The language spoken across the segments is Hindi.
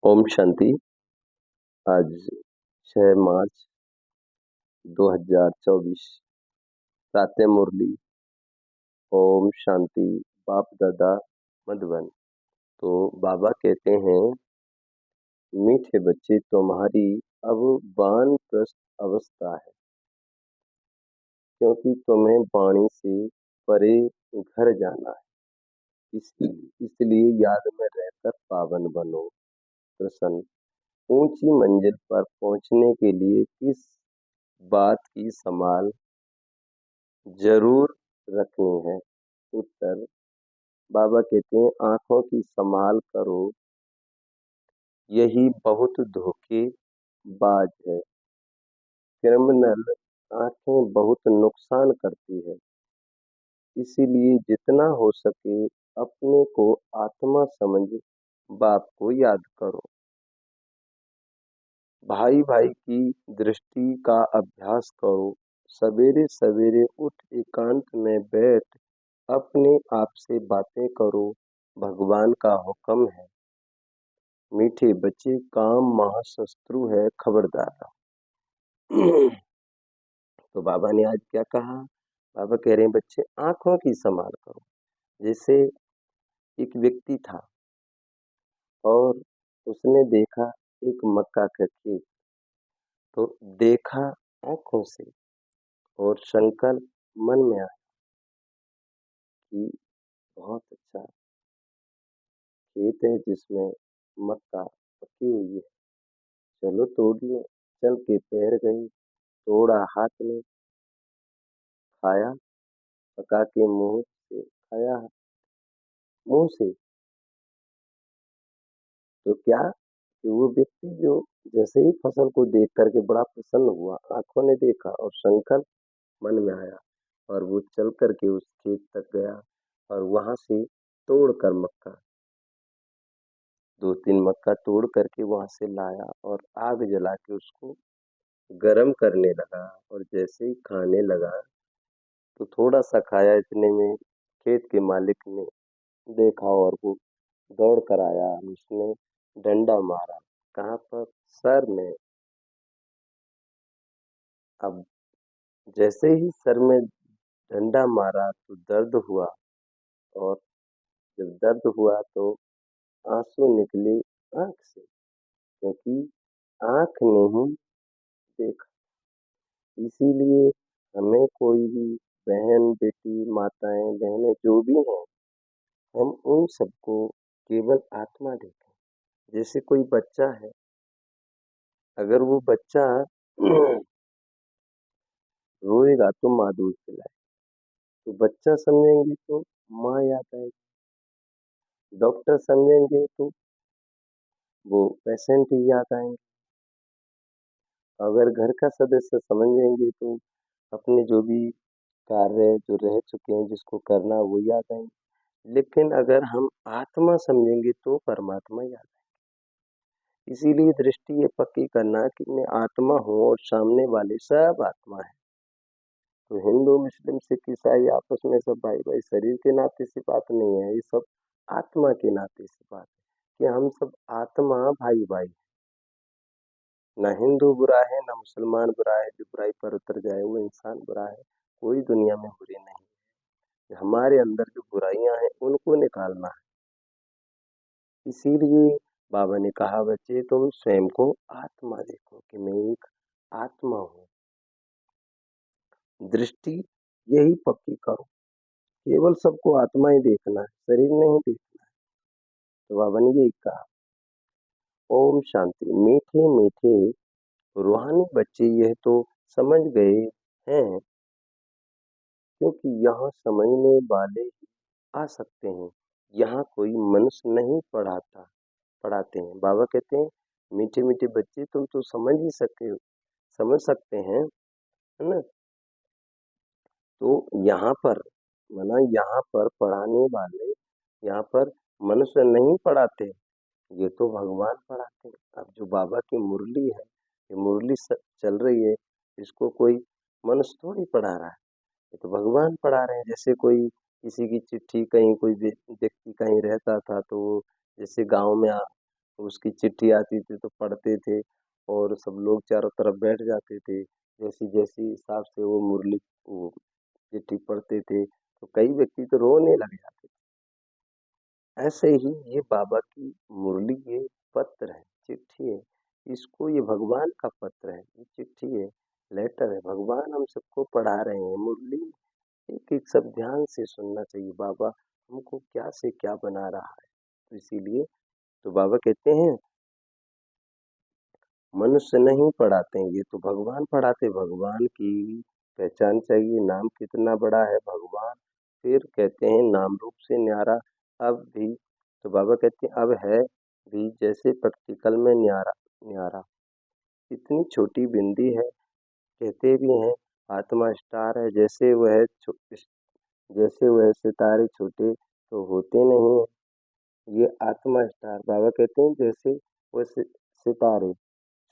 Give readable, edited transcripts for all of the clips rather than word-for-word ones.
ओम शांति। आज 6 मार्च 2024। प्रातः मुरली। ओम शांति। बाप दादा मधुबन। तो बाबा कहते हैं, मीठे बच्चे तुम्हारी अब वानप्रस्थ अवस्था है, क्योंकि तुम्हें वाणी से परे घर जाना है। इसलिए याद में रहकर पावन बनो, प्रसन्न। ऊंची मंजिल पर पहुंचने के लिए किस बात की संभाल जरूर रखनी है? उत्तर, बाबा कहते हैं, आंखों की संभाल करो, यही बहुत धोखेबाज है। क्रिमिनल आंखें बहुत नुकसान करती है, इसीलिए जितना हो सके अपने को आत्मा समझ बाप को याद करो। भाई भाई की दृष्टि का अभ्यास करो। सवेरे सवेरे उठ एकांत में बैठ अपने आप से बातें करो, भगवान का हुक्म है। मीठे बच्चे, काम महाशत्रु है, खबरदार रहो। तो बाबा ने आज क्या कहा? बाबा कह रहे हैं, बच्चे आंखों की संभाल करो। जैसे एक व्यक्ति था और उसने देखा एक मक्का का खेत, तो देखा आंखों से और संकल्प मन में आया कि बहुत अच्छा खेत है जिसमें मक्का पकी हुई है, चलो तोड़ लो। चल के पैर गई, तोड़ा हाथ में, खाया, पका के मुंह से खाया, मुंह से। तो क्या कि वो व्यक्ति जो जैसे ही फसल को देख करके बड़ा प्रसन्न हुआ, आंखों ने देखा और संकल्प मन में आया, और वो चल करके उस खेत तक गया और वहां से तोड़ कर मक्का, 2-3 मक्का तोड़ करके वहां से लाया और आग जला के उसको गरम करने लगा। और जैसे ही खाने लगा तो थोड़ा सा खाया, इतने में खेत के मालिक ने देखा और वो दौड़ कर आया। उसने डंडा मारा, कहाँ पर? सर में। अब जैसे ही सर में डंडा मारा तो दर्द हुआ, और जब दर्द हुआ तो आंसू निकले आंख से, क्योंकि आंख ने ही देखा। इसीलिए हमें कोई भी बहन बेटी माताएं बहनें जो भी हैं, हम उन सबको केवल आत्मा देखें। जैसे कोई बच्चा है, अगर वो बच्चा रोएगा तो माँ दूध पिलाए, तो बच्चा समझेंगे तो माँ याद आएगी, डॉक्टर समझेंगे तो वो पेशेंट ही याद आएंगे, अगर घर का सदस्य समझेंगे तो अपने जो भी कार्य जो रह चुके हैं जिसको करना वो याद आएंगे। लेकिन अगर हम आत्मा समझेंगे तो परमात्मा याद आएंगे। इसीलिए दृष्टि ये पक्की करना कि मैं आत्मा हूँ और सामने वाले सब आत्मा है। तो हिंदू मुस्लिम सिख ईसाई आपस में सब भाई भाई, शरीर के नाते से बात नहीं है, ये सब आत्मा के नाते से बात है कि हम सब आत्मा भाई भाई। ना हिंदू बुरा है, ना मुसलमान बुरा है। जो बुराई पर उतर जाए वो इंसान बुरा है। कोई दुनिया में बुरी नहीं है। हमारे अंदर जो बुराइयां हैं उनको निकालना है। इसीलिए बाबा ने कहा, बच्चे तुम स्वयं को आत्मा देखो कि मैं एक आत्मा हूँ। दृष्टि यही पक्की करो, केवल सबको आत्मा ही देखना है, शरीर नहीं देखना है। तो बाबा ने यही कहा। ओम शांति। मीठे मीठे रूहानी बच्चे यह तो समझ गए हैं, क्योंकि यहाँ समझने वाले ही आ सकते हैं। यहाँ कोई मनुष्य नहीं पढ़ाते हैं। बाबा कहते हैं, मीठे मीठे बच्चे तुम तो समझ सकते हैं, है ना? तो यहाँ पर माना, यहाँ पर पढ़ाने वाले, यहाँ पर मनुष्य नहीं पढ़ाते, ये तो भगवान पढ़ाते हैं। अब जो बाबा की मुरली है, ये मुरली चल रही है, इसको कोई मनुष्य थोड़ी पढ़ा रहा है, ये तो भगवान पढ़ा रहे हैं। जैसे कोई किसी की चिट्ठी, कहीं कोई व्यक्ति कहीं रहता था तो वो जैसे गांव में उसकी चिट्ठी आती थी तो पढ़ते थे और सब लोग चारों तरफ बैठ जाते थे। जैसी जैसी हिसाब से वो चिट्ठी पढ़ते थे तो कई व्यक्ति तो रोने लग जाते थे। ऐसे ही ये बाबा की मुरली ये पत्र है, चिट्ठी है। इसको ये भगवान का पत्र है, ये चिट्ठी है, लेटर है। भगवान हम सबको पढ़ा रहे हैं मुरली। एक एक सब ध्यान से सुनना चाहिए। बाबा हमको क्या से क्या बना रहा है। तो इसीलिए तो बाबा कहते हैं मनुष्य नहीं पढ़ाते हैं, ये तो भगवान पढ़ाते। भगवान की पहचान चाहिए, नाम कितना बड़ा है भगवान। फिर कहते हैं नाम रूप से न्यारा। अब भी तो बाबा कहते हैं अब है भी जैसे प्रैक्टिकल में न्यारा न्यारा। इतनी छोटी बिंदी है। कहते भी हैं आत्मा स्टार है। जैसे वह सितारे छोटे तो होते नहीं है। ये आत्मा स्टार बाबा कहते हैं जैसे वो सितारे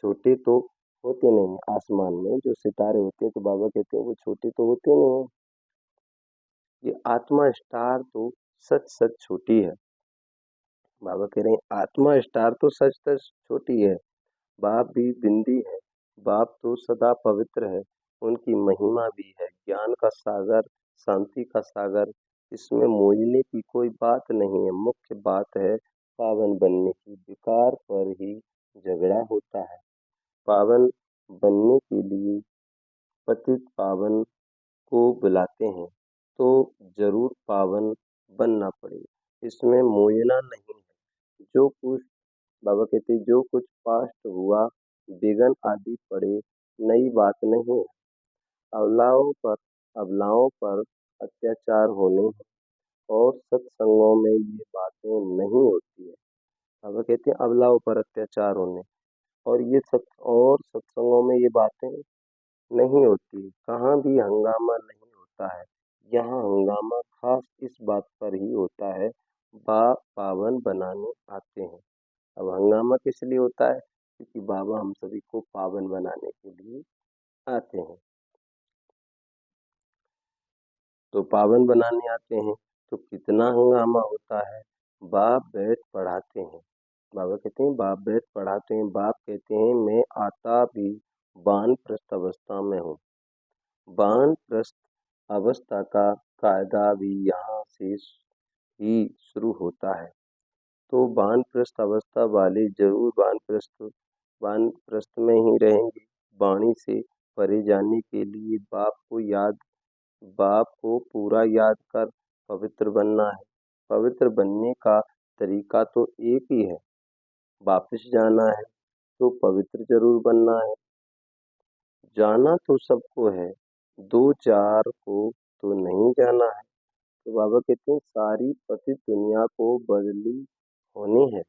छोटे तो होते नहीं हैं। आसमान में जो सितारे होते हैं तो बाबा कहते हैं वो छोटे तो होते नहीं हैं। ये आत्मा स्टार तो सच सच छोटी है। बाबा कह रहे हैं आत्मा स्टार तो सच सच छोटी है। बाप भी बिंदी है। बाप तो सदा पवित्र है। उनकी महिमा भी है ज्ञान का सागर, शांति का सागर। इसमें मोहने की कोई बात नहीं है। मुख्य बात है पावन बनने की। विकार पर ही झगड़ा होता है। पावन बनने के लिए पतित पावन को बुलाते हैं तो जरूर पावन बनना पड़ेगा। इसमें मोयना नहीं है। जो कुछ बाबा कहते हैं जो कुछ पास्ट हुआ विघन आदि पड़े नई बात नहीं है। अबलाओं पर अत्याचार होने हैं और सत्संगों में ये बातें नहीं होती है। बाबा कहते हैं अबलाओं पर अत्याचार होने और सत्संगों में ये बातें नहीं होती। कहाँ भी हंगामा नहीं होता है। यहाँ हंगामा खास इस बात पर ही होता है बाप पावन बनाने आते हैं। अब हंगामा किस लिए होता है? क्योंकि बाबा हम सभी को पावन बनाने के लिए आते हैं। तो पावन बनाने आते हैं तो कितना हंगामा होता है। बाप बैठ पढ़ाते हैं। बाबा कहते हैं बाप बैठ पढ़ाते हैं। बाप कहते हैं मैं आता भी वानप्रस्थ अवस्था में हूँ। वानप्रस्थ अवस्था का कायदा भी यहाँ से ही शुरू होता है। तो वानप्रस्थ अवस्था वाले जरूर वानप्रस्थ में ही रहेंगे। वाणी से परे जाने के लिए बाप को पूरा याद कर पवित्र बनना है। पवित्र बनने का तरीका तो एक ही है। वापस जाना है तो पवित्र जरूर बनना है। जाना तो सबको है, दो चार को तो नहीं जाना है। तो बाबा कहते हैं सारी पतित दुनिया को बदली होनी है।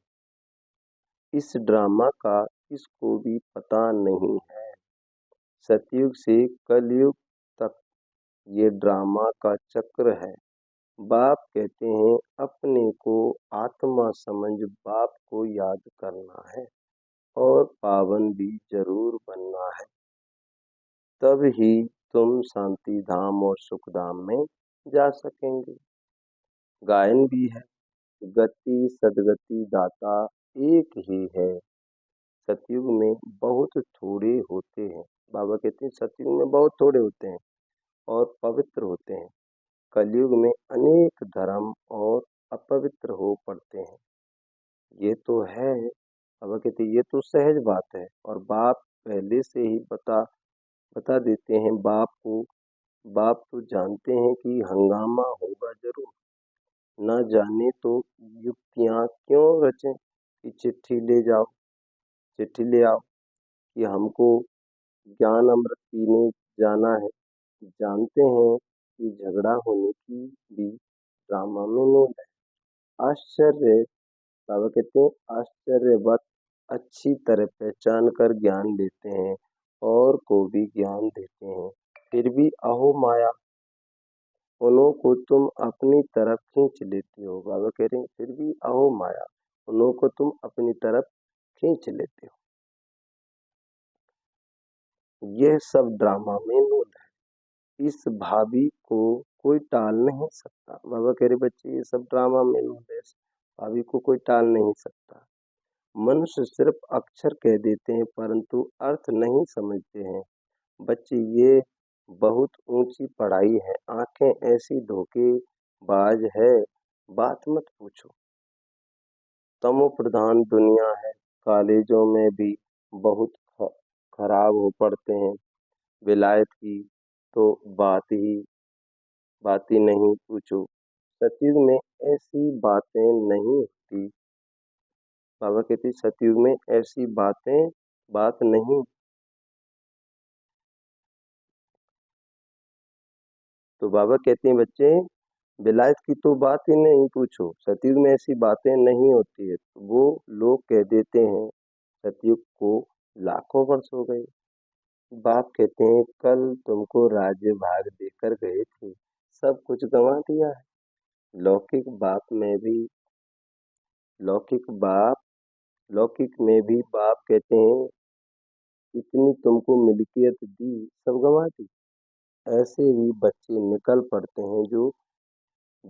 इस ड्रामा का किसको भी पता नहीं है। सतयुग से कलयुग तक ये ड्रामा का चक्र है। बाप कहते हैं अपने को आत्मा समझ बाप को याद करना है और पावन भी जरूर बनना है। तब ही तुम शांति धाम और सुख धाम में जा सकेंगे। गायन भी है गति सदगति दाता एक ही है। सतयुग में बहुत थोड़े होते हैं। बाबा कहते हैं सतयुग में बहुत थोड़े होते हैं और पवित्र होते हैं। कलयुग में अनेक धर्म और अपवित्र हो पड़ते हैं। ये तो है। बाबा कहते हैं ये तो सहज बात है और बाप पहले से ही बता बता देते हैं बाप को। बाप तो जानते हैं कि हंगामा होगा जरूर। न जाने तो युक्तियां क्यों रचें कि चिट्ठी ले आओ कि हमको ज्ञान अमृत पीने जाना है। जानते हैं कि झगड़ा होने की भी ड्रामा में नोट है। आश्चर्य बाबा कहते हैं आश्चर्यवत अच्छी तरह पहचान कर ज्ञान देते हैं और को भी ज्ञान देते हैं। फिर भी अहो माया उन्हों को तुम अपनी तरफ खींच लेती हो। बाबा कह रहे हैं फिर भी अहो माया उन्हों को तुम अपनी तरफ खींच लेते हो। यह सब ड्रामा में नूल है। इस भाभी को कोई टाल नहीं सकता। बाबा कह रहे बच्चे ये सब ड्रामा में नूल है। भाभी को कोई टाल नहीं सकता। मनुष्य सिर्फ अक्षर कह देते हैं परंतु अर्थ नहीं समझते हैं। बच्चे ये बहुत ऊंची पढ़ाई है, आंखें ऐसी धोखेबाज है, बात मत पूछो। तमो प्रधान दुनिया है, कॉलेजों में भी बहुत खराब हो पढ़ते हैं। विलायत की तो बात ही नहीं पूछो। सतयुग में ऐसी बातें नहीं होती। बाबा कहते सतयुग में ऐसी बात नहीं। तो बाबा कहते हैं बच्चे, विलायत की तो बात ही नहीं पूछो, सतयुग में ऐसी बातें नहीं होती है। तो वो लोग कह देते हैं सतयुग को लाखों वर्ष हो गए। बाप कहते हैं कल तुमको राज्य भाग देकर गए थे, सब कुछ गंवा दिया है। लौकिक बाप में भी लौकिक बाप लौकिक में भी बाप कहते हैं इतनी तुमको मिल्कियत दी, सब गंवा दी। ऐसे भी बच्चे निकल पड़ते हैं जो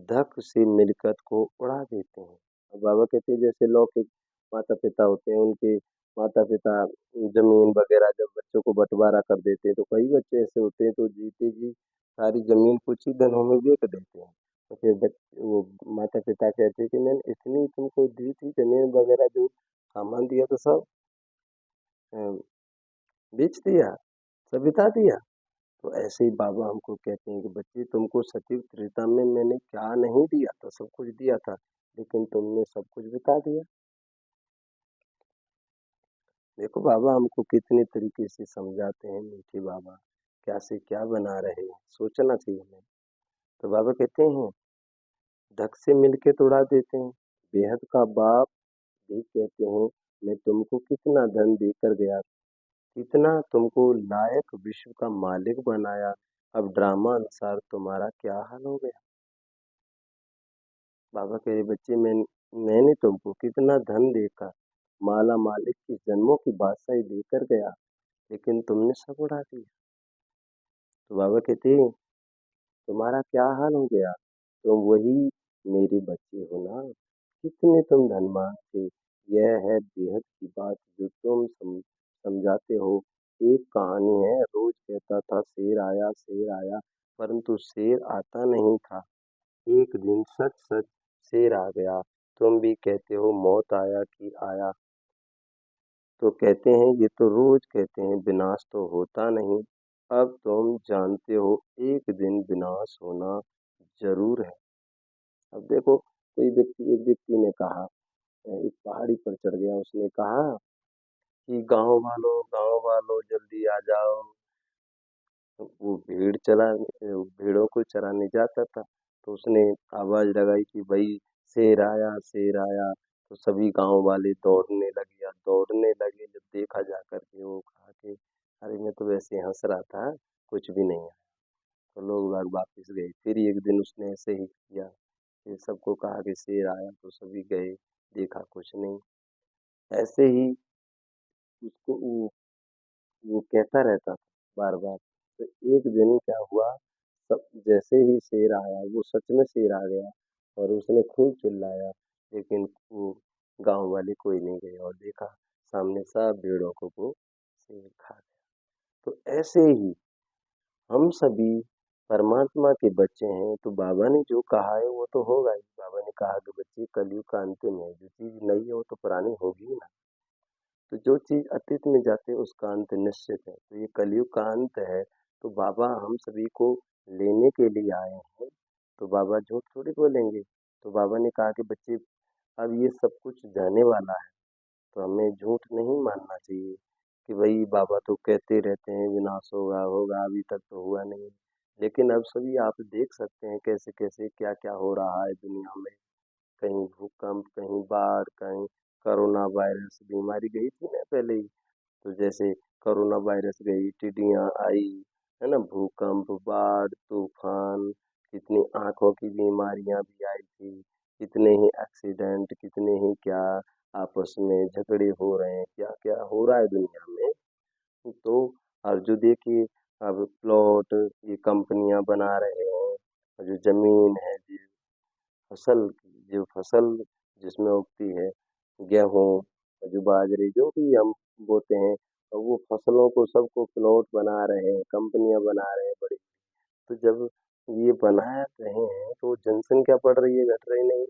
धक से मिलकत को उड़ा देते हैं। और बाबा कहते हैं जैसे लौकिक माता पिता होते हैं, उनके माता पिता जमीन वगैरह जब बच्चों को बंटवारा कर देते हैं, तो कई बच्चे ऐसे होते हैं तो जीते जी सारी जमीन कुछ ही दिनों में बेच देते हैं। तो फिर वो माता पिता कहते हैं कि मैंने इतनी तुमको दी थी जमीन वगैरह, जो सामान दिया तो सब अ, बेच दिया, सब बिता दिया। तो ऐसे ही बाबा हमको कहते हैं कि बच्चे तुमको सतयुग त्रेता में मैंने क्या नहीं दिया था, सब कुछ दिया था, लेकिन तुमने सब कुछ बिता दिया। देखो बाबा हमको कितने तरीके से समझाते हैं मीठे बाबा, क्या से क्या बना रहे हैं, सोचना चाहिए हमें। तो बाबा कहते हैं धक से मिलके तो उड़ा देते हैं। बेहद का बाप भी कहते हैं मैं तुमको कितना धन देकर गया, कितना तुमको लायक विश्व का मालिक बनाया, अब ड्रामा अनुसार तुम्हारा क्या हाल हो गया। बाबा कह रहे बच्चे मैंने तुमको कितना धन देकर माला मालिक की जन्मों की बादशाही देकर गया, लेकिन तुमने सब उड़ा दिया। तो बाबा कहते तुम्हारा क्या हाल हो गया, तुम वही मेरे बच्चे हो ना, कितने तुम धनवान थे। यह है बेहद की बात जो तुम समझाते हो। एक कहानी है, रोज कहता था शेर आया, परंतु शेर आता नहीं था। एक दिन सच सच शेर आ गया। तुम भी कहते हो मौत आया कि आया, तो कहते हैं ये तो रोज कहते हैं विनाश तो होता नहीं। अब तुम जानते हो एक दिन विनाश होना जरूर है। अब देखो एक व्यक्ति ने कहा, एक पहाड़ी पर चढ़ गया, उसने कहा कि गांव वालों जल्दी आ जाओ। तो वो भेड़ों को चराने जाता था। तो उसने आवाज लगाई कि भाई शेर आया शेर आया। तो सभी गांव वाले दौड़ने लगे, जब देखा जा करके वो कहा कि अरे मैं तो वैसे हंस रहा था, कुछ भी नहीं है। तो लोग बाग वापिस गए। फिर एक दिन उसने ऐसे ही किया, फिर सबको कहा कि शेर आया, तो सभी गए, देखा कुछ नहीं। ऐसे ही उसको वो कहता रहता था बार बार। तो एक दिन क्या हुआ, सब जैसे ही शेर आया, वो सच में शेर आ गया और उसने खूब चिल्लाया, लेकिन वो गांव वाले कोई नहीं गए और देखा सामने सब भेड़ों को वो शेर खा गया। तो ऐसे ही हम सभी परमात्मा के बच्चे हैं, तो बाबा ने जो कहा है वो तो होगा ही। बाबा ने कहा कि बच्चे कलयुग का अंतिम है, जो चीज नई है वो तो पुरानी होगी ही ना। तो जो चीज अतीत में जाते है उसका अंत निश्चित है, तो ये कलयुग का अंत है। तो बाबा हम सभी को लेने के लिए आए हैं, तो बाबा झूठ थोड़ी बोलेंगे। तो बाबा ने कहा कि बच्चे अब ये सब कुछ जाने वाला है, तो हमें झूठ नहीं मानना चाहिए कि भाई बाबा तो कहते रहते हैं विनाश होगा होगा, अभी तक तो हुआ नहीं। लेकिन अब सभी आप देख सकते हैं कैसे कैसे क्या क्या हो रहा है दुनिया में। कहीं भूकंप, कहीं बाढ़, कहीं कोरोना वायरस बीमारी गई थी ना पहले ही। तो जैसे कोरोना वायरस गई, टिड्डियां आई, है ना, भूकंप, बाढ़, तूफान, कितनी आंखों की बीमारियां भी आई थी, कितने ही एक्सीडेंट, कितने ही क्या आपस में झगड़े हो रहे हैं, क्या क्या हो रहा है दुनिया में। तो अब जो देखिए, अब प्लॉट ये कंपनियां बना रहे हैं, और जो जमीन है, फसल जो फसल जिसमें उगती है, गेहूँ, जो बाजरे जो भी हम बोते हैं, और वो फसलों को सबको प्लॉट बना रहे हैं, कंपनियां बना रहे हैं बड़ी। तो जब ये बना रहे हैं तो जनसंख्या बढ़ रही है, घट रही नहीं।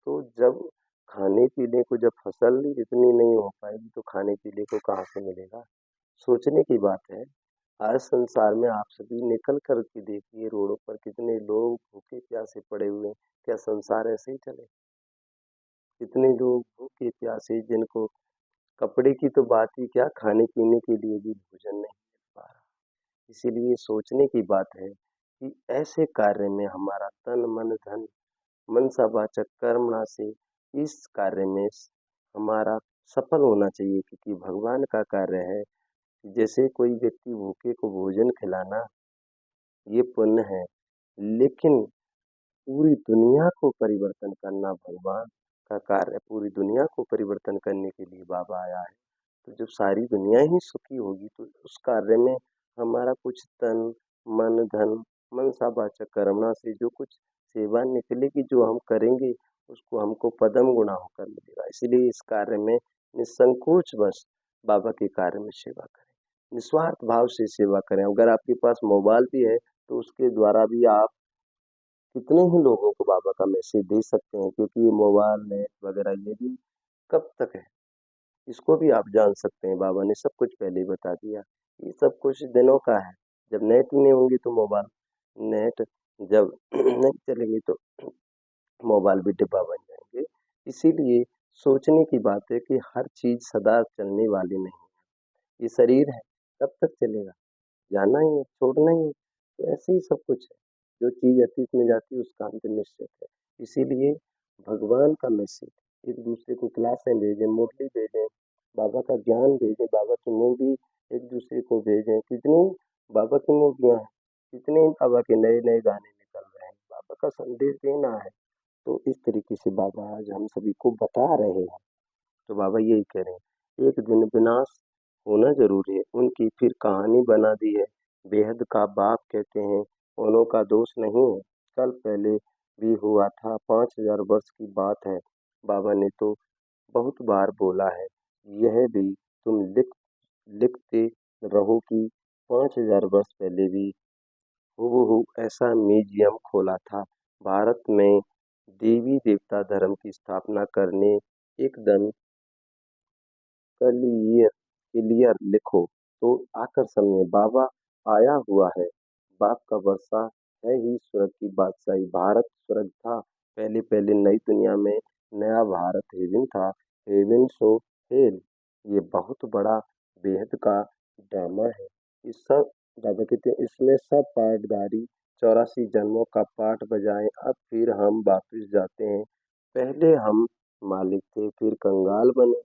तो जब खाने पीने को जब फसल इतनी नहीं हो पाएगी तो खाने पीने को कहाँ से मिलेगा? सोचने की बात है। आज संसार में आप सभी निकल कर के देखिए, रोडों पर कितने लोग भूखे प्यासे पड़े हुए हैं। क्या संसार ऐसे ही चले? कितने लोग भूखे प्यासे, जिनको कपड़े की तो बात ही क्या, खाने पीने के लिए भी भोजन नहीं मिल पा रहा। इसीलिए सोचने की बात है कि ऐसे कार्य में हमारा तन मन धन मनसा वाचक कर्मणा से इस कार्य में हमारा सफल होना चाहिए, क्योंकि भगवान का कार्य है। जैसे कोई व्यक्ति भूखे को भोजन खिलाना, ये पुण्य है। लेकिन पूरी दुनिया को परिवर्तन करना भगवान का कार्य है। पूरी दुनिया को परिवर्तन करने के लिए बाबा आया है। तो जब सारी दुनिया ही सुखी होगी तो उस कार्य में हमारा कुछ तन मन धन मनसा वाचक कर्मणा से जो कुछ सेवा निकलेगी, जो हम करेंगे, उसको हमको पदम गुणा होकर मिलेगा। इसलिए इस कार्य में निसंकोच बस बाबा के कार्य में सेवा करें, निस्वार्थ भाव से सेवा करें। अगर आपके पास मोबाइल भी है तो उसके द्वारा भी आप कितने ही लोगों को बाबा का मैसेज दे सकते हैं, क्योंकि ये मोबाइल नेट वगैरह ये भी कब तक है, इसको भी आप जान सकते हैं। बाबा ने सब कुछ पहले ही बता दिया। ये सब कुछ दिनों का है। जब नेट ही नहीं होंगी तो मोबाइल, नेट जब नहीं चलेंगे तो मोबाइल भी डिब्बा बन जाएंगे। इसीलिए सोचने की बात है कि हर चीज सदा चलने वाली नहीं है। ये शरीर है, कब तक चलेगा? जाना ही है, छोड़ना ही है। तो ऐसे ही सब कुछ है। जो चीज अतीत में जाती है उसका अंत निश्चित है। इसीलिए भगवान का मैसेज एक दूसरे को क्लासें भेजें, मुरली भेजें, बाबा का ज्ञान भेजें, बाबा की मूवी एक दूसरे को भेजें। कितनी बाबा की मूवियाँ हैं, कितने बाबा के नए नए गाने निकल रहे हैं, बाबा का संदेश देना है। तो इस तरीके से बाबा आज हम सभी को बता रहे हैं। तो बाबा यही कह रहे हैं, एक दिन विनाश होना जरूरी है। उनकी फिर कहानी बना दी है। बेहद का बाप कहते हैं, उन्हों का दोष नहीं है। कल पहले भी हुआ था, 5,000 वर्ष की बात है। बाबा ने तो बहुत बार बोला है, यह भी तुम लिखते रहो कि 5,000 वर्ष पहले भी हूबहू ऐसा म्यूजियम खोला था। भारत में देवी देवता धर्म की स्थापना करने एकदम क्लियर क्लियर लिखो तो आकर समझे, बाबा आया हुआ है। बाप का वर्षा है ही स्वर्ग की बादशाही। भारत स्वर्ग था पहले पहले, नई दुनिया में नया भारत हेवन था। हेवन सो हेल, ये बहुत बड़ा बेहद का ड्रामा है। इस सब ड्रामा कहते हैं, इसमें सब पाठधारी 84 जन्मों का पाठ बजाएं। अब फिर हम वापिस जाते हैं, पहले हम मालिक थे फिर कंगाल बने,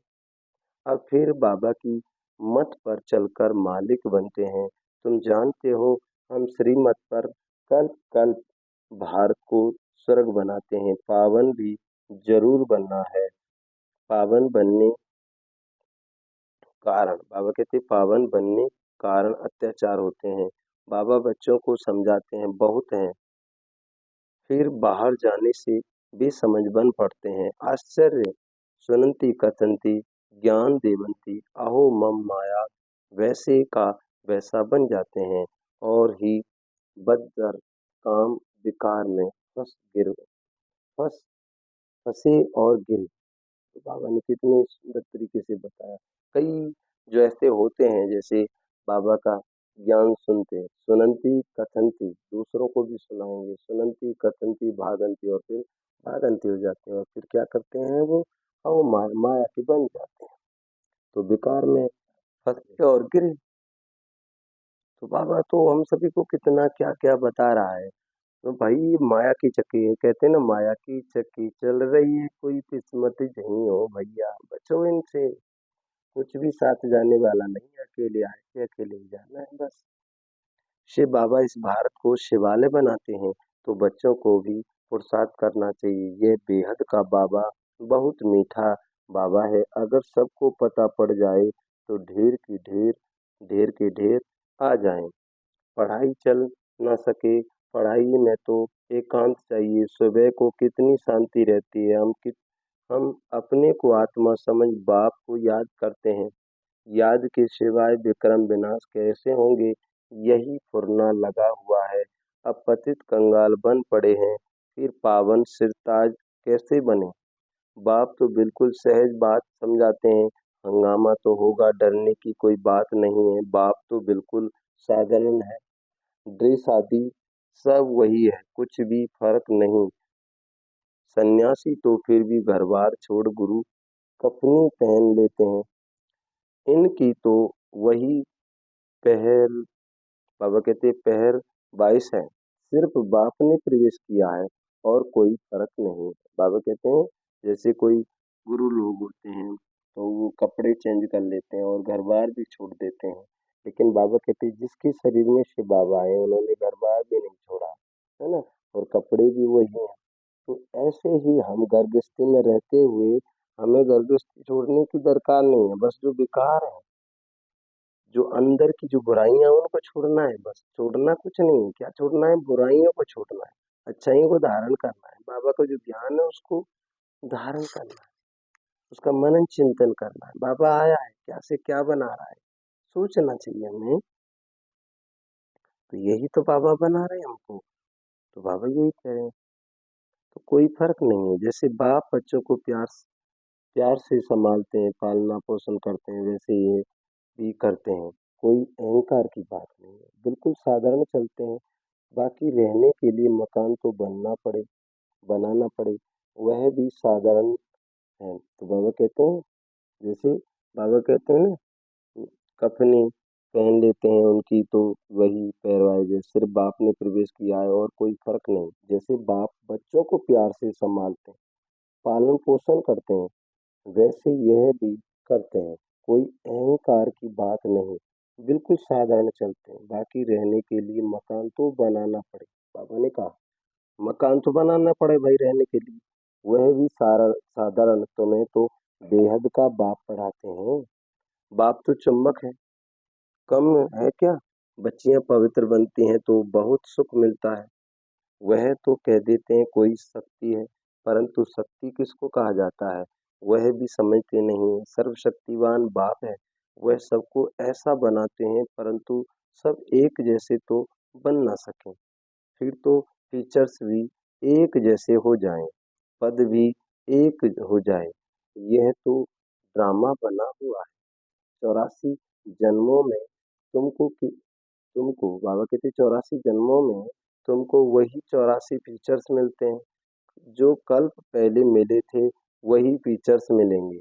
और फिर बाबा की मत पर चलकर मालिक बनते हैं। तुम जानते हो, हम श्रीमत पर कल्प कल्प भारत को स्वर्ग बनाते हैं। पावन भी जरूर बनना है। पावन बनने कारण बाबा कहते हैं, पावन बनने कारण अत्याचार होते हैं। बाबा बच्चों को समझाते हैं, बहुत हैं, फिर बाहर जाने से बेसमझ बन पड़ते हैं। आश्चर्य सुनंती कथंती ज्ञान देवंती अहो मम माया, वैसे का वैसा बन जाते हैं। और ही बदतर काम विकार में फंस फंसे और गिर। तो बाबा ने कितने सुंदर तरीके से बताया। कई जो ऐसे होते हैं, जैसे बाबा का ज्ञान सुनते हैं, सुनंती कथंती दूसरों को भी सुनाएंगे, सुनंती कथंती भागंती, और फिर भागंती हो जाते हैं, और फिर क्या करते हैं वो, माया के बन जाते हैं। तो बेकार में फंसे और गिरे। तो बाबा तो हम सभी को कितना क्या क्या बता रहा है। तो भाई ये माया की चक्की है, कहते हैं ना, माया की चक्की चल रही है, कोई किस्मत नहीं हो भैया, बचो इनसे। कुछ भी साथ जाने वाला नहीं है, अकेले आए थे अकेले ही जाना है बस। शिव बाबा इस भारत को शिवालय बनाते हैं, तो बच्चों को भी पुरुषार्थ करना चाहिए। ये बेहद का बाबा बहुत मीठा बाबा है। अगर सबको पता पड़ जाए तो ढेर की ढेर, ढेर के ढेर आ जाएं। पढ़ाई चल ना सके, पढ़ाई में तो एकांत चाहिए। सुबह को कितनी शांति रहती है, हम अपने को आत्मा समझ बाप को याद करते हैं। याद के सिवाय विक्रम विनाश कैसे होंगे, यही फुरना लगा हुआ है। अब पतित कंगाल बन पड़े हैं, फिर पावन सिरताज कैसे बने। बाप तो बिल्कुल सहज बात समझाते हैं। हंगामा तो होगा, डरने की कोई बात नहीं है। बाप तो बिल्कुल साधारण है। ड्रेस आदि सब वही है, कुछ भी फर्क नहीं। सन्यासी तो फिर भी घर बार छोड़ गुरु कफनी पहन लेते हैं। इनकी तो वही पहल, बाबा कहते पहर 22 है। सिर्फ बाप ने प्रवेश किया है और कोई फर्क नहीं है। बाबा कहते हैं जैसे कोई गुरु लोग होते हैं तो वो कपड़े चेंज कर लेते हैं और घर बार भी छोड़ देते हैं, लेकिन बाबा कहते हैं जिसके शरीर में से बाबा आए उन्होंने घर बार भी नहीं छोड़ा, है ना, और कपड़े भी वही हैं। तो ऐसे ही हम घर गृहस्थी में रहते हुए हमें घर गृहस्थी छोड़ने की दरकार नहीं है। बस जो विकार है, जो अंदर की जो बुराइयां हैं, उनको छोड़ना है। बस छोड़ना कुछ नहीं है, क्या छोड़ना है, बुराइयों को छोड़ना है, अच्छाइयों को धारण करना है। बाबा का जो ज्ञान है उसको धारण करना है, उसका मनन चिंतन करना है। बाबा आया है, क्या से क्या बना रहा है, सोचना चाहिए हमें। तो यही तो बाबा बना रहे हैं हमको। तो बाबा यही कह रहे हैं। तो कोई फर्क नहीं है। जैसे बाप बच्चों को प्यार प्यार से संभालते हैं, पालना पोषण करते हैं, वैसे ये भी करते हैं। कोई अहंकार की बात नहीं है, बिल्कुल साधारण चलते हैं। बाकी रहने के लिए मकान तो बनाना पड़े, वह भी साधारण है। तो बाबा कहते हैं, जैसे बाबा कहते हैं ना, कफनी पहन लेते हैं उनकी तो वही पहरवाए, जैसे सिर्फ बाप ने प्रवेश किया है और कोई फर्क नहीं। जैसे बाप बच्चों को प्यार से संभालते हैं, पालन पोषण करते हैं, वैसे यह भी करते हैं। कोई अहंकार की बात नहीं, बिल्कुल साधारण चलते हैं। बाकी रहने के लिए मकान तो बनाना पड़े, बाबा ने कहा मकान तो बनाना पड़े भाई रहने के लिए, वह भी सारा साधारण। तुम्हें तो बेहद का बाप पढ़ाते हैं। बाप तो चुंबक है, कम है क्या। बच्चियां पवित्र बनती हैं तो बहुत सुख मिलता है। वह तो कह देते हैं कोई शक्ति है, परंतु शक्ति किसको कहा जाता है वह भी समझते नहीं है। सर्वशक्तिवान बाप है, वह सबको ऐसा बनाते हैं, परंतु सब एक जैसे तो बन ना सके। फिर तो टीचर्स भी एक जैसे हो जाएं, पद भी एक हो जाए। यह तो ड्रामा बना हुआ है। 84 जन्मों में तुमको बाबा कहते 84 जन्मों में तुमको वही 84 फीचर्स मिलते हैं। जो कल्प पहले मिले थे वही फीचर्स मिलेंगे,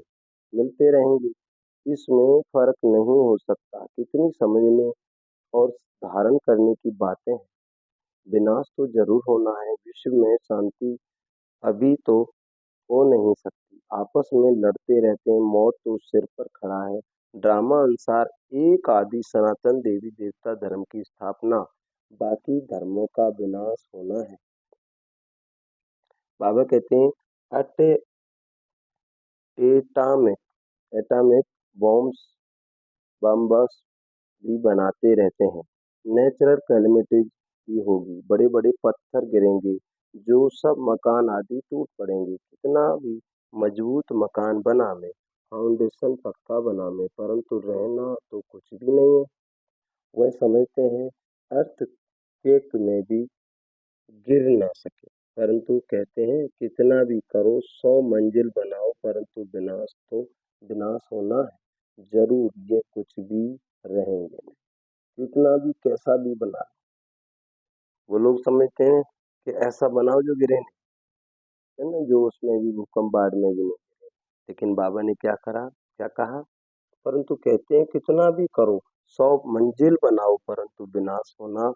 मिलते रहेंगे। इसमें फर्क नहीं हो सकता। कितनी समझने और धारण करने की बातें हैं। विनाश तो जरूर होना है, विश्व में शांति अभी तो हो नहीं सकती। आपस में लड़ते रहते हैं, मौत तो सिर पर खड़ा है। ड्रामा अनुसार एक आदि सनातन देवी देवता धर्म की स्थापना, बाकी धर्मों का विनाश होना है। बाबा कहते हैं अट एटामिक एटॉमिक बॉम्ब्स बम्बस भी बनाते रहते हैं। नेचुरल कैलेमिटीज भी होगी, बड़े बड़े पत्थर गिरेंगे, जो सब मकान आदि टूट पड़ेंगे। कितना भी मजबूत मकान बना ले, फाउंडेशन पक्का बना ले, परंतु रहना तो कुछ भी नहीं है। वह समझते हैं अर्थ केक में भी गिर ना सके, परंतु कहते हैं कितना भी करो 100 मंजिल बनाओ, परंतु विनाश होना है जरूर। ये कुछ भी रहेंगे नहीं। कितना भी कैसा भी बना, वो लोग समझते हैं कि ऐसा बनाओ जो गिरे नहीं, है ना, जो उसमें भी भूकंप बाढ़ में भी नहीं। लेकिन बाबा ने क्या करा, क्या कहा, परंतु कहते हैं कितना भी करो 100 मंजिल बनाओ, परंतु विनाश होना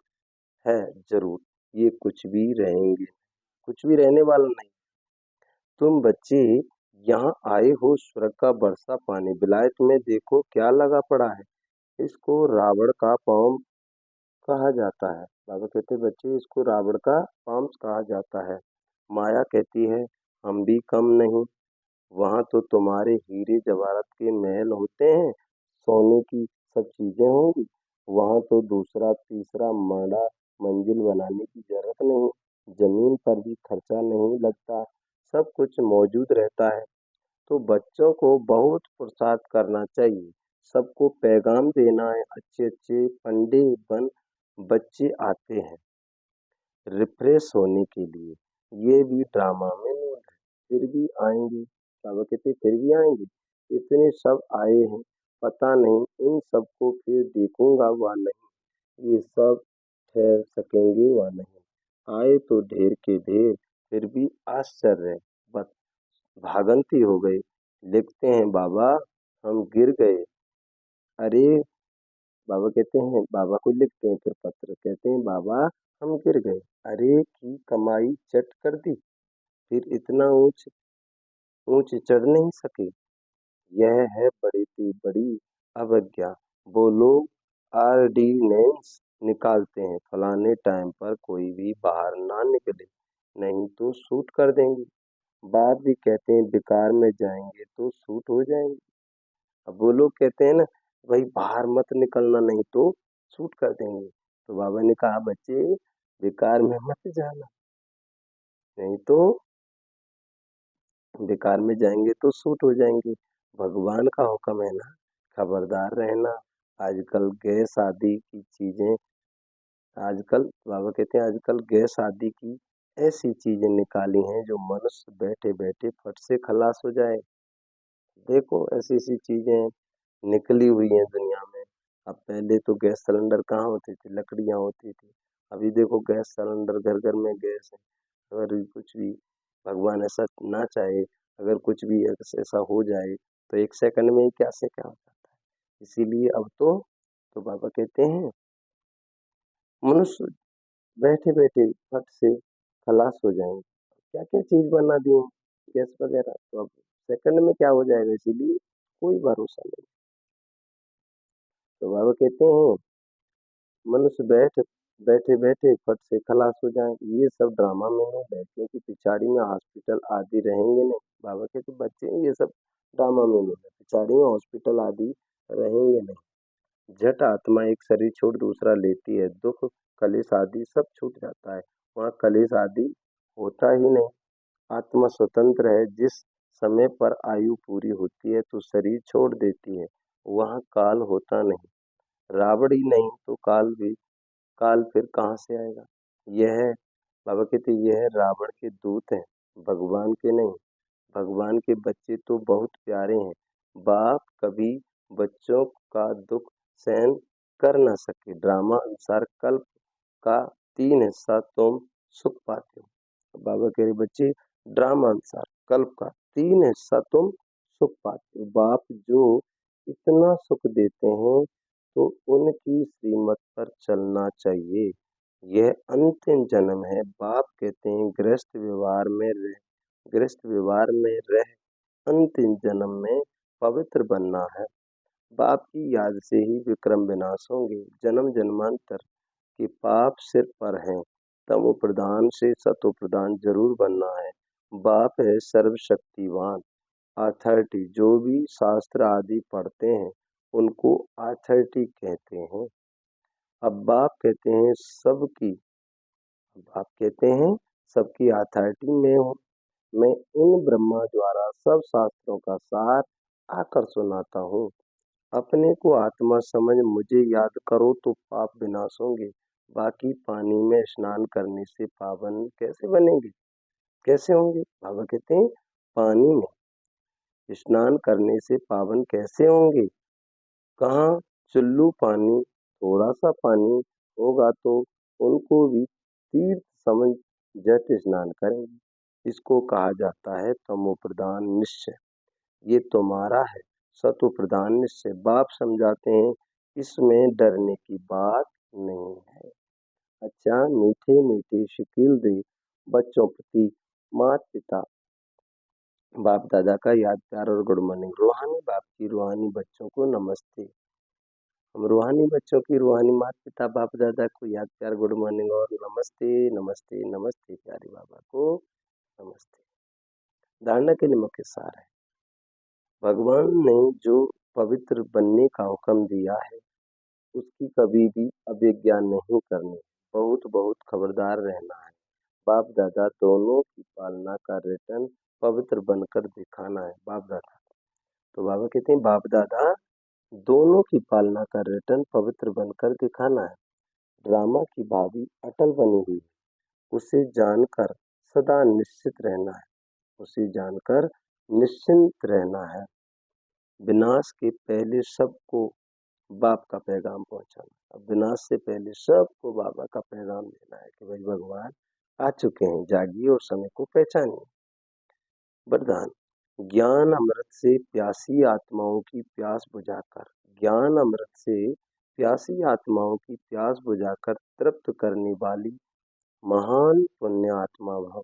है जरूर। ये कुछ भी रहेंगे, कुछ भी रहने वाला नहीं। तुम बच्चे यहाँ आए हो स्वर्ग का बरसा पानी, विलायत में देखो क्या लगा पड़ा है। इसको रावण का पाँव कहा जाता है। बाबा कहते बच्चे इसको रावण का पाँव कहा जाता है। माया कहती है हम भी कम नहीं। वहां तो तुम्हारे हीरे जवाहरात के महल होते हैं, सोने की सब चीजें होंगी। वहां तो दूसरा तीसरा माड़ा मंजिल बनाने की जरूरत नहीं, जमीन पर भी खर्चा नहीं लगता, सब कुछ मौजूद रहता है। तो बच्चों को बहुत पुरुषार्थ करना चाहिए। सबको पैगाम देना है, अच्छे-अच्छे फंडे बन बच्चे आते हैं रिफ्रेश होने के लिए। ये भी ड्रामा में नहीं है, फिर भी आएँगे। बाबा कहते फिर भी आएँगे? इतने सब आए हैं, पता नहीं इन सबको फिर देखूँगा व नहीं, ये सब ठहर सकेंगे व नहीं। आए तो ढेर के ढेर, फिर भी आश्चर्य बस भागंती हो गए। लिखते हैं बाबा हम गिर गए। अरे बाबा कहते हैं बाबा को लिखते हैं फिर पत्र, कहते हैं बाबा हम गिर गए। अरे की कमाई चट कर दी, फिर इतना ऊंच ऊंच चढ़ नहीं सके। यह है बड़ी सी बड़ी अवज्ञा। वो लोग ऑर्डिनेंस निकालते हैं फलाने टाइम पर कोई भी बाहर ना निकले, नहीं तो शूट कर देंगे। बाप भी कहते हैं बेकार में जाएंगे तो शूट हो जाएंगे। अब वो लोग कहते हैं ना भाई बाहर मत निकलना नहीं तो शूट कर देंगे। तो बाबा ने कहा बच्चे बेकार में मत जाना, नहीं तो बेकार में जाएंगे तो शूट हो जाएंगे। भगवान का हुक्म है ना, खबरदार रहना। आजकल गैर शादी की चीजें, आजकल बाबा कहते हैं आजकल गैर शादी की ऐसी चीजें निकाली हैं जो मनुष्य बैठे बैठे फट से खलास हो जाए। देखो ऐसी ऐसी चीजें निकली हुई हैं दुनिया में। अब पहले तो गैस सिलेंडर कहाँ होते थे, लकड़ियाँ होती थी। अभी देखो गैस सिलेंडर घर घर में गैस है। अगर कुछ भी भगवान ऐसा ना चाहे, अगर कुछ भी ऐसा हो जाए तो एक सेकंड में ही क्या से क्या हो जाता है। इसीलिए अब तो बाबा कहते हैं मनुष्य बैठे बैठे फट से खलास हो जाएंगे। क्या क्या चीज बना दी है गैस वगैरह, तो अब सेकंड में क्या हो जाएगा, इसीलिए कोई भरोसा नहीं। तो बाबा कहते हैं मनुष्य बैठे बैठे फट से खलास हो जाए। ये सब ड्रामा में नहीं है, क्योंकि पिछाड़ी में हॉस्पिटल आदि रहेंगे नहीं। बाबा के तो बच्चे हैं, ये सब ड्रामा में नहीं है, पिछाड़ी में हॉस्पिटल आदि रहेंगे नहीं। झट आत्मा एक शरीर छोड़ दूसरा लेती है, दुख कलेश आदि सब छूट जाता है। वहाँ कलेश आदि होता ही नहीं। आत्मा स्वतंत्र है, जिस समय पर आयु पूरी होती है तो शरीर छोड़ देती है। वहाँ काल होता नहीं, रावण ही नहीं तो काल फिर कहाँ से आएगा। यह बाबा कहते यह रावण के दूत हैं, भगवान के नहीं। भगवान के बच्चे तो बहुत प्यारे हैं। बाप कभी बच्चों का दुख सहन कर न सके। ड्रामा अनुसार कल्प का 3 हिस्सा तुम सुख पाते हो। बाबा कह रहे बच्चे ड्रामा अनुसार कल्प का 3 हिस्सा तुम सुख पाते हो। बाप जो इतना सुख देते हैं तो उनकी श्रीमत पर चलना चाहिए। यह अंतिम जन्म है। बाप कहते हैं गृहस्थ व्यवहार में रह अंतिम जन्म में पवित्र बनना है। बाप की याद से ही विक्रम विनाश होंगे। जन्म जन्मांतर के पाप सिर पर हैं। तमो प्रधान से सतो प्रधान जरूर बनना है। बाप है सर्वशक्तिवान, अथॉरिटी। जो भी शास्त्र आदि पढ़ते हैं उनको अथॉरिटी कहते हैं। अब बाप कहते हैं सबकी अथॉरिटी में हूँ। मैं इन ब्रह्मा द्वारा सब शास्त्रों का सार आकर सुनाता हूँ। अपने को आत्मा समझ मुझे याद करो तो पाप विनाश होंगे। बाकी पानी में स्नान करने से पावन कैसे बनेंगे, कैसे होंगे। बाबा कहते हैं पानी में स्नान करने से पावन कैसे होंगे। कहाँ चुल्लू पानी, थोड़ा सा पानी होगा तो उनको भी तीर्थ समझ जट स्नान करेंगे। इसको कहा जाता है तमो प्रधान निश्चय। ये तुम्हारा है सतो प्रधान निश्चय। बाप समझाते हैं इसमें डरने की बात नहीं है। अच्छा मीठे मीठे शकील दे बच्चों प्रति माता पिता बाप दादा का याद प्यार और गुड मॉर्निंग। रूहानी बाप की रूहानी बच्चों को नमस्ते। हम रूहानी बच्चों की रूहानी माता पिता बाप दादा को याद प्यार गुड मॉर्निंग और नमस्ते नमस्ते नमस्ते प्यारे बाबा को नमस्ते। धारणा के लिए मुख्य सार है, भगवान ने जो पवित्र बनने का हुक्म दिया है उसकी कभी भी अवज्ञा नहीं करनी, बहुत बहुत खबरदार रहना है। बाप दादा दोनों की पालना का रिटर्न पवित्र बनकर दिखाना है बाप दादा। तो बाबा कहते हैं बाप दादा दोनों की पालना का रिटर्न पवित्र बनकर दिखाना है। ड्रामा की भावी अटल बनी हुई है, उसे जानकर सदा निश्चित रहना है, उसे जानकर निश्चिंत रहना है। विनाश के पहले सबको बाप का पैगाम पहुंचाना। अब विनाश से पहले सबको बाबा का पैगाम देना है कि भाई भगवान आ चुके हैं, जागिए और समय को पहचानिए। वरदान ज्ञान अमृत से प्यासी आत्माओं की प्यास बुझाकर, ज्ञान अमृत से प्यासी आत्माओं की प्यास बुझाकर तृप्त करने वाली महान पुण्य आत्मा भव।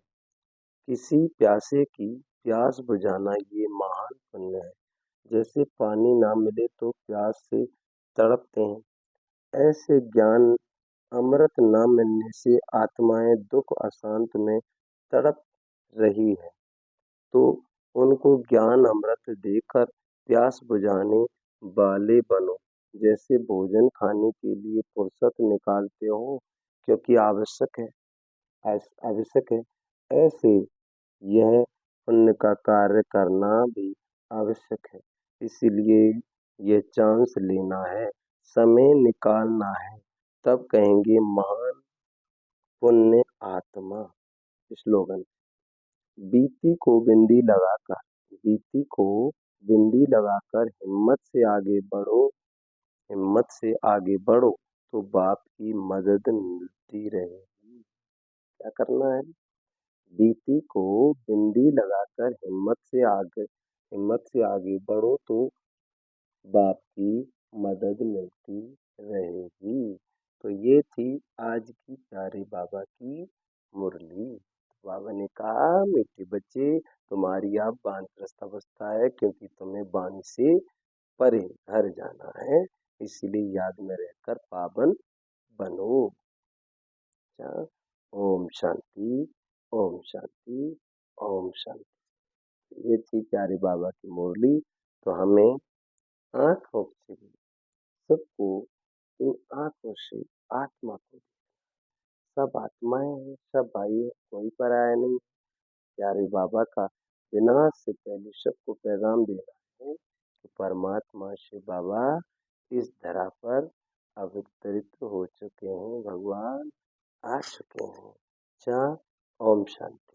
किसी प्यासे की प्यास बुझाना ये महान पुण्य है। जैसे पानी ना मिले तो प्यास से तड़पते हैं, ऐसे ज्ञान अमृत न मिलने से आत्माएं दुख अशांत में तड़प रही है। तो उनको ज्ञान अमृत देकर प्यास बुझाने वाले बनो। जैसे भोजन खाने के लिए फुर्सत निकालते हो क्योंकि आवश्यक है, आवश्यक है, ऐसे यह पुण्य का कार्य करना भी आवश्यक है। इसीलिए ये चांस लेना है, समय निकालना है, तब कहेंगे महान पुण्य आत्मा। स्लोगन बीती को बिंदी लगाकर, बीती को बिंदी लगाकर हिम्मत से आगे बढ़ो, हिम्मत से आगे बढ़ो तो बाप की मदद मिलती रहेगी। क्या करना है? बीती को बिंदी लगाकर हिम्मत से आगे बढ़ो तो बाप की मदद मिलती रहेगी। तो ये थी आज की प्यारे बाबा की मुरली। बाबा ने कहा मीठे बच्चे तुम्हारी अब वानप्रस्थ अवस्था है, क्योंकि तुम्हें वाणी से परे घर जाना है, इसीलिए याद में रहकर पावन बनो। अच्छा, ओम शांति, ओम शांति, ओम शांति। ये थी प्यारे बाबा की मुरली। तो हमें आंखों से सबको इन आंखों से आत्मा को, सब आत्माएं हैं, सब भाई है, कोई पराया नहीं। प्यारे बाबा का विनाश से पहले सबको पैगाम देना है कि परमात्मा शिव बाबा इस धरा पर अवतरित हो चुके हैं, भगवान आ चुके हैं। अच्छा, ओम शांति।